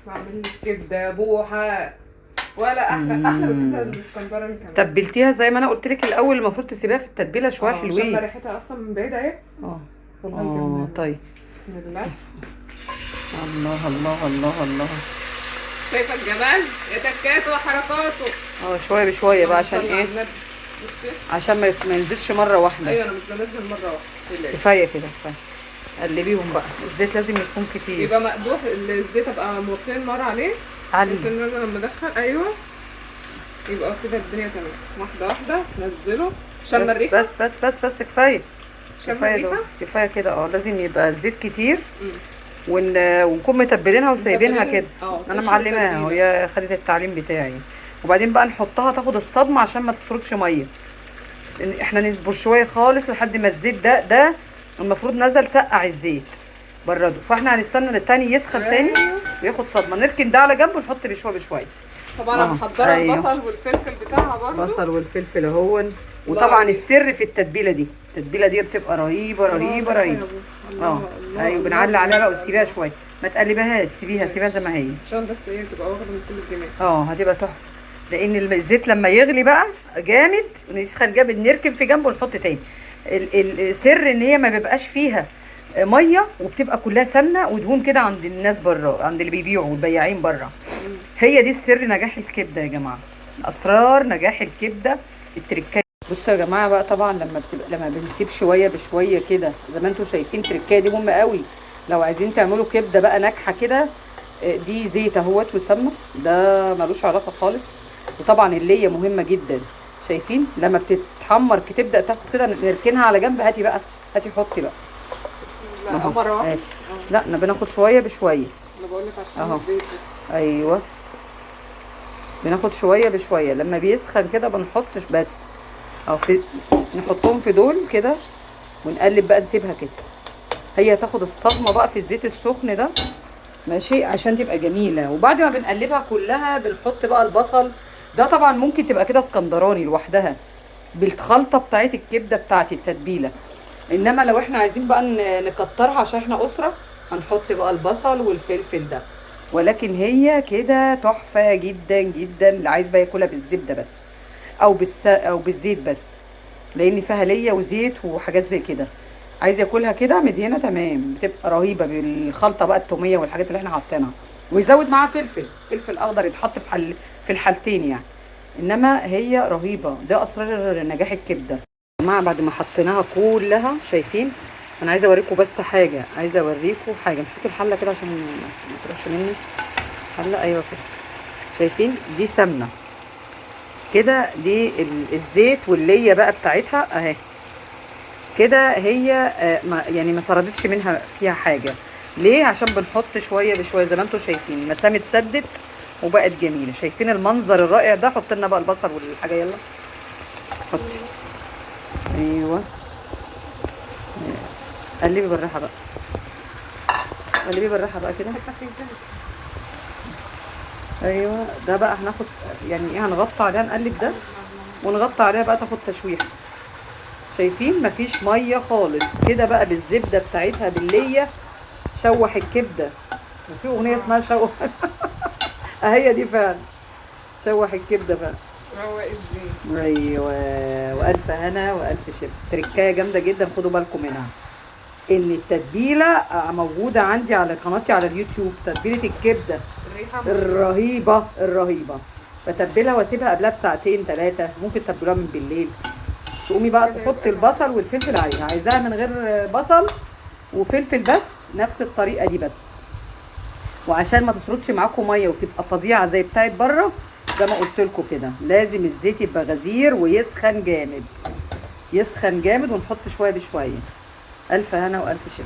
بعمل كبده بوحه ولا احلى من كده الاسكندراني كمان. تبلتيها زي ما انا قلت لك الاول، المفروض تسيبيها في التتبيله شويه حلوين. شم ريحتها اصلا من بعيد اهي. طيب بسم الله. الله الله الله الله. شايفه الجمال يا تكاته وحركاته. شويه بشويه بقى عشان ايه؟ عشان ما ينزلش مره واحده. ايوه انا مش بنزل مره واحده. كفايه كده كفايه. قلبيهم بقى، الزيت لازم يكون كتير. يبقى مقدوح الزيت، ابقى موطين نار عليه عالي بس ان انا لما ادخل يبقى كده الدنيا تمام. واحده واحده نزله. شم الريحه. بس كفايه. كفايه كفايه كده. لازم يبقى الزيت كتير ونكون متبلينها وسايبينها كده. انا معلماها وهي خدت التعليم بتاعي. وبعدين بقى نحطها تاخد الصدمه عشان ما تخرجش ميه. احنا نصبر شويه خالص لحد ما الزيت ده المفروض نزل سقع الزيت برده، فاحنا هنستنى التاني يسخن تاني وياخد صدمه، نركن ده على جنب ونحط بشويه. طبعا انا محضره البصل والفلفل بتاعها برده. البصل والفلفل اهون. وطبعا السر في التتبيله دي بتبقى رهيبه. ايوه بنعلي عليها بقى وتسيبيها شويه، ما تقلبهاش، سيبيها زي ما هي عشان بس ايه تبقى واخده من كل الجمال. هتبقى تحفه. لان الزيت لما يغلي بقى جامد ونسخن جامد نركن في جنبه ونحط تاني. السر ان هي ما بيبقاش فيها ميه وبتبقى كلها سمنه ودهون كده عند الناس بره، عند اللي بيبيعوا والبياعين بره. هي دي السر نجاح الكبده يا جماعه، اسرار نجاح الكبده التركايه. بصوا يا جماعه بقى، طبعا لما بنسيب شويه بشويه كده زي ما انتم شايفين، التركايه دي مهمه قوي لو عايزين تعملوا كبده بقى ناجحه كده. دي زيت اهوت وسمنه، ده ملوش علاقه خالص. وطبعا الليه مهمه جدا. شايفين لما بتتحمر تبدا تاخد كده نركنها على جنب. هاتي حطي بقى. لا مره واحده. لا احنا بناخد شويه بشويه. انا بقول لك عشان الزيت بس. ايوه بناخد شويه بشويه. لما بيسخن كده بنحطش بس نحطهم في دول كده ونقلب بقى، نسيبها كده هي تاخد الصدمه بقى في الزيت السخن ده، ماشي، عشان تبقى جميله. وبعد ما بنقلبها كلها بنحط بقى البصل. ده طبعا ممكن تبقى كده اسكندراني لوحدها بالخلطه بتاعت الكبده بتاعت التتبيله. انما لو احنا عايزين بقى نكترها عشان احنا اسره، هنحط بقى البصل والفلفل ده. ولكن هي كده تحفه جدا جدا. اللي عايز بقى ياكلها بالزبده بس او بالزيت بس، لان فيها ليه وزيت وحاجات زي كده. عايز ياكلها كده مدهنه تمام، بتبقى رهيبه بالخلطه بقى التوميه والحاجات اللي احنا حاطينها. ويزود معاها فلفل اخضر يتحط في الحالتين يعني. انما هي رهيبه. ده اسرار نجاح الكبده يا جماعه. بعد ما حطيناها كلها شايفين، انا عايزه اوريكم بس حاجه، امسكي الحله كده عشان ما تروحش مني. حله، ايوه كده. شايفين دي سمنه كده، دي الزيت والليه بقى بتاعتها اهي كده. هي يعني ما سردتش منها فيها حاجه. ليه؟ عشان بنحط شويه بشويه زي ما انتم شايفين. المسام اتسدت وبقت جميله. شايفين المنظر الرائع ده؟ حط لنا بقى البصل والحاجه. يلا حطي. ايوه قلبي بالراحه بقى كده. ايوه ده بقى هناخد يعني ايه، هنغطي عليها، نقلب ده ونغطي عليها بقى تاخد تشويحه. شايفين مفيش ميه خالص كده بقى بالزبده بتاعتها بالليه. شوح الكبده. وفي اغنيه اسمها شوح اهي دي فعلا. شوح الكبده فعلا. روق الزيت. ايوه والف هنا والف شفا. تركايه جامده جدا، خدوا بالكم منها. ان التتبيله موجوده عندي على قناتي على اليوتيوب، تتبيله الكبده الرهيبه. بتبلها واسيبها قبلها بساعتين 3. ممكن تتبلوها من بالليل. تقومي بقى تحطي البصل والفلفل عليها. عايزاها من غير بصل وفلفل بس، نفس الطريقه دي بس. وعشان ما تسردش معاكم ميه وتبقى فظيعه زي بتاعت بره، زي ما قلت لكم كده، لازم الزيت يبقى غزير ويسخن جامد. ونحط شويه بشويه. الف هنا والف شفا.